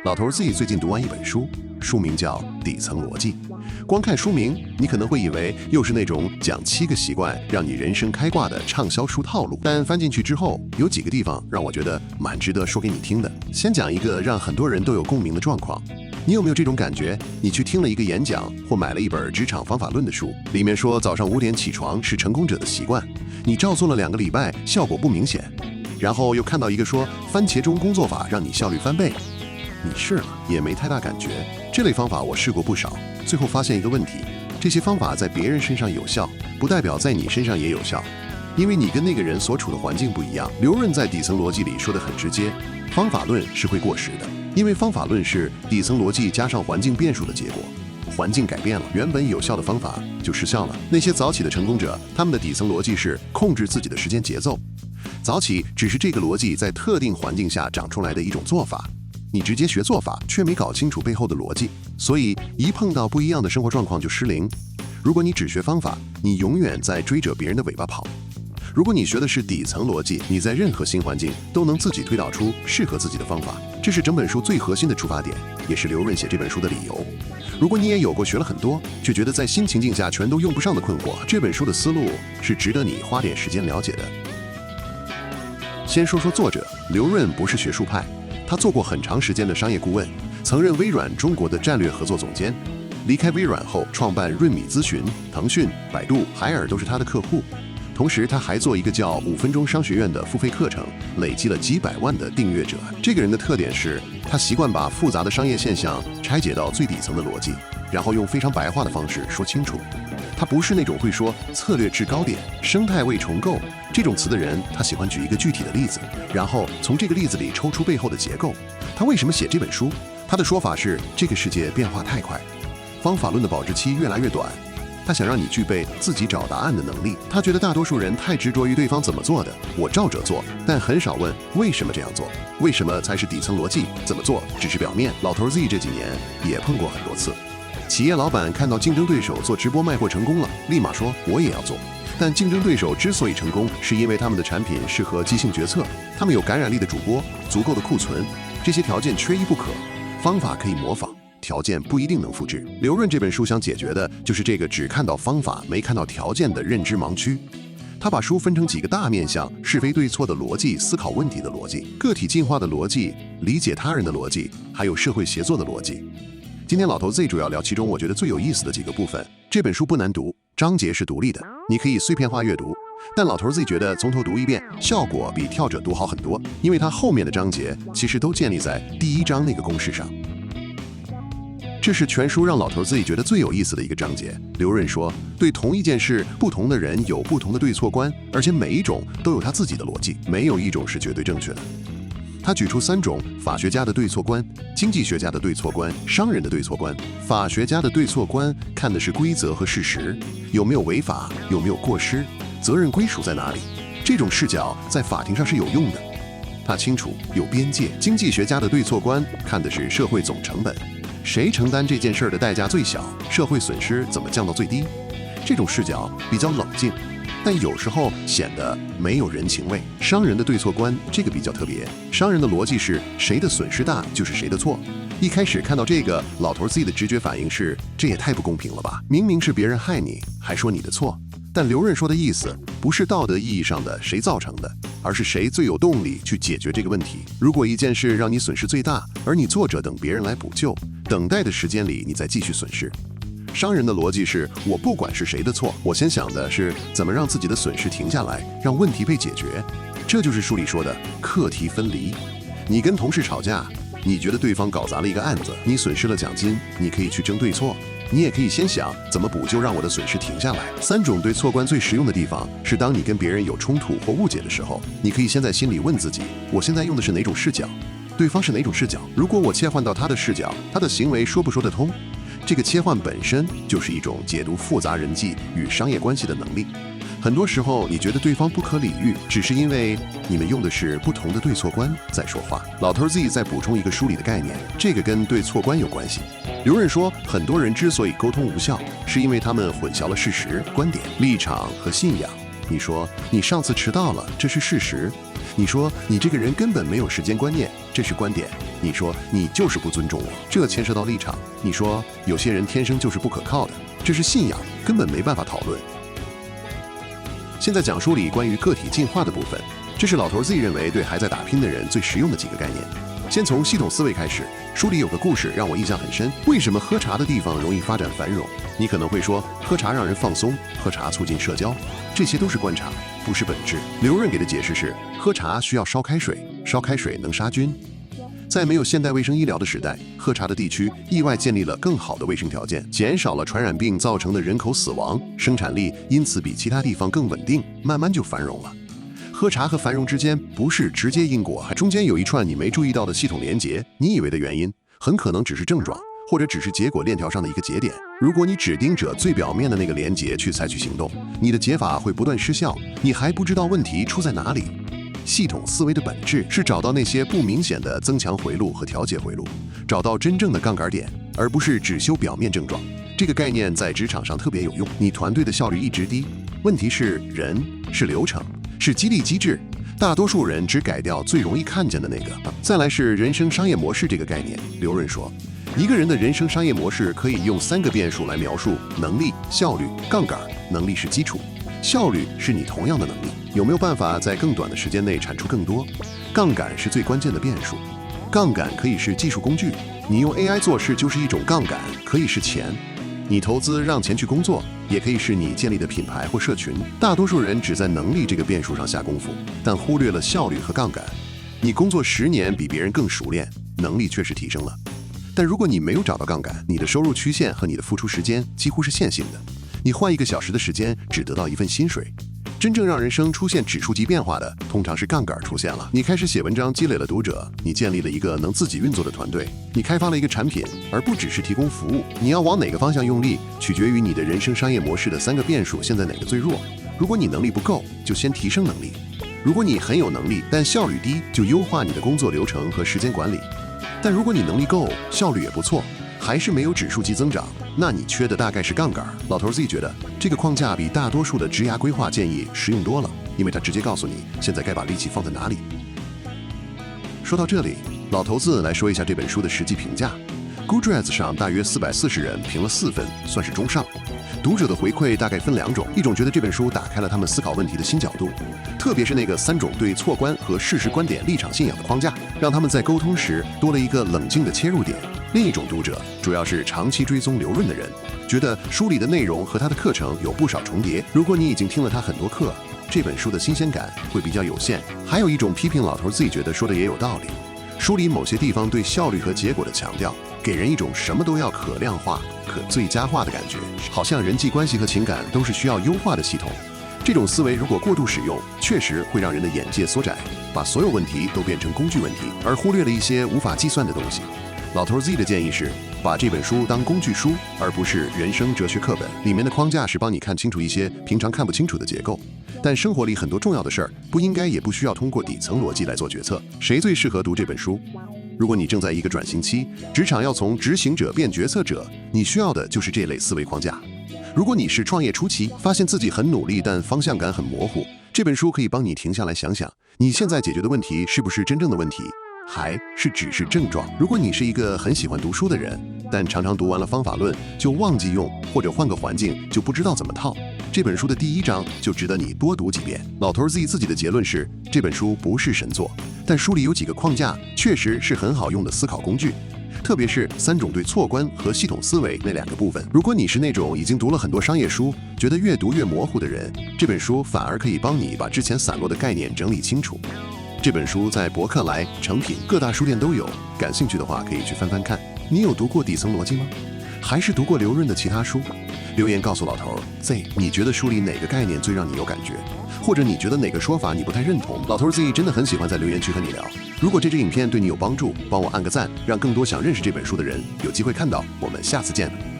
老頭 Z 最近讀完一本書，書名叫《底层邏輯》。光看書名，你可能會以為又是那種講7個習慣讓你人生開掛的暢銷書套路。但翻進去之後，有幾個地方讓我覺得蠻值得說給你聽的。先講一個讓很多人都有共鳴的狀況。你有沒有這種感覺？你去聽了一個演講，或買了一本職場方法論的書，裡面說早上5點起床是成功者的習慣，你照做了2個禮拜，效果不明顯。然後又看到一個說番茄鐘工作法讓你效率翻倍，你試了也沒太大感覺。這類方法我試過不少，最後發現一個問題：這些方法在別人身上有效，不代表在你身上也有效，因為你跟那個人所處的環境不一樣。劉潤在底層邏輯裡說得很直接，方法論是會過時的，因為方法論是底層逻輯加上環境變數的結果。環境改變了，原本有效的方法就失效了。那些早起的成功者，他們的底層邏輯是控制自己的時間節奏。早起只是這個邏輯在特定環境下長出來的一種做法，你直接學做法，卻沒搞清楚背後的邏輯，所以一碰到不一樣的生活狀況就失靈。如果你只學方法，你永遠在追着別人的尾巴跑。如果你學的是底層邏輯，你在任何新環境都能自己推導出適合自己的方法。這是整本書最核心的出發點，也是劉潤寫這本書的理由。如果你也有過學了很多，卻覺得在新情境下全都用不上的困惑，這本書的思路是值得你花點時間了解的。先說说作者，劉潤不是學術派，他做過很長時間的商業顧問，曾任微軟中國的戰略合作總監。離開微軟後，創辦潤米諮詢、騰訊、百度、海爾都是他的客戶。同時，他還做一個叫5分鐘商學院的付費課程，累積了幾百萬的訂閱者。這個人的特點是，他習慣把複雜的商業現象拆解到最底層的邏輯，然後用非常白話的方式說清楚。他不是那種会說策略制高點、生態位重構這種詞的人，他喜歡舉一個具體的例子，然後從這個例子裡抽出背後的結構。他為什麼寫這本書？他的說法是，這個世界變化太快，方法論的保質期越來越短。他想讓你具備自己找答案的能力。他覺得大多數人太執着於對方怎麼做的，我照着做，但很少問為什麼這樣做，為什麼才是底層邏輯，怎麼做只是表面。老頭 Z 這幾年也碰過很多次，企業老板看到競爭對手做直播賣貨成功了，立馬說我也要做。但競爭对手之所以成功，是因為他們的產品適合即興決策，他們有感染力的主播，足夠的庫存，這些條件缺一不可。方法可以模仿，條件不一定能複製。劉潤這本書想解決的就是這個只看到方法沒看到條件的認知盲區。他把書分成幾個大面向：是非對錯的邏輯、思考問題的邏輯、個體進化的邏輯、理解他人的邏輯，還有社會協作的邏輯。今天老頭 Z 主要聊其中我覺得最有意思的幾個部分。這本書不難讀，章節是獨立的，你可以碎片化閱讀，但老頭 Z 覺得從頭讀一遍效果比跳着讀好很多，因為他後面的章節其實都建立在第1章那個公式上。這是全書讓老頭 Z 覺得最有意思的一個章節。劉潤說，對同一件事，不同的人有不同的對錯觀，而且每一種都有他自己的邏輯，沒有一種是絕對正確的。他舉出3種：法學家的對錯觀、經濟學家的對錯觀、商人的對錯觀。法學家的對錯觀看的是規則和事實，有沒有違法，有沒有過失，責任歸屬在哪裡。這種視角在法庭上是有用的，他清楚有邊界。經濟學家的對錯觀看的是社會總成本，誰承擔這件事的代價最小，社會損失怎麼降到最低。這種視角比較冷靜，但有時候顯得沒有人情味。商人的對錯觀這個比較特別，商人的邏輯是誰的損失大就是誰的錯。一開始看到這個，老頭 Z 的直覺反應是這也太不公平了吧，明明是別人害你還說你的錯。但劉潤說的意思不是道德意義上的誰造成的，而是誰最有動力去解決這個問題。如果一件事讓你損失最大，而你坐着等別人來補救，等待的時間裡你再繼續損失。商人的邏輯是我不管是誰的錯，我先想的是怎麼讓自己的損失停下來，讓問題被解決。這就是書裡說的課題分離。你跟同事吵架，你覺得對方搞砸了一個案子，你損失了獎金，你可以去爭對錯，你也可以先想怎麼補救，讓我的損失停下來。3種對錯觀最實用的地方是，當你跟別人有衝突或誤解的時候，你可以先在心裡問自己，我現在用的是哪種視角，對方是哪種視角。如果我切換到他的視角，他的行為說不說得通？這個切換本身就是一種解讀複雜人際與商業關係的能力。很多時候你覺得對方不可理喻，只是因為你們用的是不同的對錯觀在說話。老頭 Z 再補充一個書裡的概念，這個跟對錯觀有關係。劉潤說，很多人之所以溝通無效，是因為他們混淆了事實、觀點、立場和信仰。你說你上次遲到了，這是事實，你說你這個人根本沒有時間觀念，這是觀點。你說你就是不尊重我，這牽涉到立場。你說有些人天生就是不可靠的，這是信仰，根本沒辦法討論。現在講書裡關於個體進化的部分，這是老頭 Z 認為對還在打拼的人最實用的幾個概念。先從系統思維開始，書裡有個故事讓我印象很深。為什麼喝茶的地方容易發展繁榮？你可能會說，喝茶讓人放鬆，喝茶促進社交，這些都是觀察，不是本質。劉潤給的解釋是，喝茶需要燒開水，燒開水能殺菌。在沒有現代衛生醫療的時代，喝茶的地區意外建立了更好的衛生條件，減少了傳染病造成的人口死亡，生產力因此比其他地方更穩定，慢慢就繁榮了。喝茶和繁榮之間不是直接因果，中間有一串你沒注意到的系統連結，你以為的原因很可能只是症狀，或者只是結果鏈條上的一個節點。如果你只盯着最表面的那個連結去採取行動，你的解法會不斷失效，你還不知道問題出在哪裡。系統思維的本質是找到那些不明顯的增強回路和調節回路，找到真正的槓桿點，而不是只修表面症狀。這個概念在職場上特別有用。你团隊的效率一直低，問題是人，是流程，是激勵機制。大多數人只改掉最容易看見的那个。再来是人生商業模式這個概念。劉潤說，一個人的人生商業模式可以用3個變數來描述：能力、效率、槓桿。能力是基礎，效率是你同樣的能力有沒有辦法在更短的時間內產出更多。槓桿是最關鍵的變數。槓桿可以是技術工具，你用 AI 做事就是一種槓桿，可以是錢。你投資讓錢去工作，也可以是你建立的品牌或社群。大多數人只在能力這個變數上下功夫，但忽略了效率和槓桿。你工作10年比別人更熟練，能力確實提升了。但如果你沒有找到槓桿，你的收入曲線和你的付出時間幾乎是線性的。你換1個小時的時間，只得到1份薪水。真正讓人生出現指數級變化的，通常是槓桿出現了。你開始寫文章，積累了讀者，你建立了一個能自己運作的團隊，你開發了一個產品，而不只是提供服務。你要往哪個方向用力，取決於你的人生商業模式的3個變數，現在哪個最弱。如果你能力不夠，就先提升能力；如果你很有能力，但效率低，就優化你的工作流程和時間管理。但如果你能力夠，效率也不錯，還是沒有指數級增長，那你缺的大概是槓桿。老頭 Z 覺得這個框架比大多數的職涯規劃建議實用多了，因為他直接告訴你現在該把力氣放在哪裡。說到這裡，老頭子來說一下這本書的實際評價。Goodreads 上大約440人評了4分，算是中上。讀者的回饋大概分2種，一種覺得這本書打開了他們思考問題的新角度，特別是那個3種對錯觀和事實觀點立場信仰的框架，讓他們在溝通時多了一個冷靜的切入點。另一種讀者主要是長期追蹤劉潤的人，覺得書裡的內容和他的課程有不少重疊。如果你已經聽了他很多課，這本書的新鮮感會比較有限。還有一種批評老頭自己覺得說的也有道理，書裡某些地方對效率和結果的強調，給人一種什麼都要可量化、可最佳化的感覺，好像人際關係和情感都是需要優化的系統。這種思維如果過度使用，確實會讓人的眼界縮窄，把所有問題都變成工具問題，而忽略了一些無法計算的東西。老頭 Z 的建議是，把這本書當工具書，而不是人生哲學課本。裡面的框架是幫你看清楚一些平常看不清楚的結構，但生活裡很多重要的事兒，不應該也不需要通過底層邏輯來做決策。誰最適合讀這本書？如果你正在一個轉型期，職場要從執行者變決策者，你需要的就是這類思維框架。如果你是創業初期，發現自己很努力，但方向感很模糊，這本書可以幫你停下來想想，你現在解決的問題是不是真正的問題，還是只是症狀。如果你是一個很喜歡讀書的人，但常常讀完了方法論就忘記用，或者換個環境就不知道怎麼套，這本書的第1章就值得你多讀幾遍。老頭 Z 自己的結論是，這本書不是神作，但書裡有幾個框架確實是很好用的思考工具，特別是3種對錯觀和系統思維那2個部分。如果你是那種已經讀了很多商業書，覺得越讀越模糊的人，這本書反而可以幫你把之前散落的概念整理清楚。這本書在博客來、誠品各大書店都有，感興趣的話可以去翻翻看。你有讀過底層邏輯嗎？還是讀過劉潤的其他書？留言告訴老頭 Z， 你覺得書裡哪個概念最讓你有感覺？或者你覺得哪個說法你不太認同？老頭 Z 真的很喜歡在留言區和你聊。如果這支影片對你有幫助，幫我按個讚，讓更多想認識這本書的人有機會看到。我們下次見。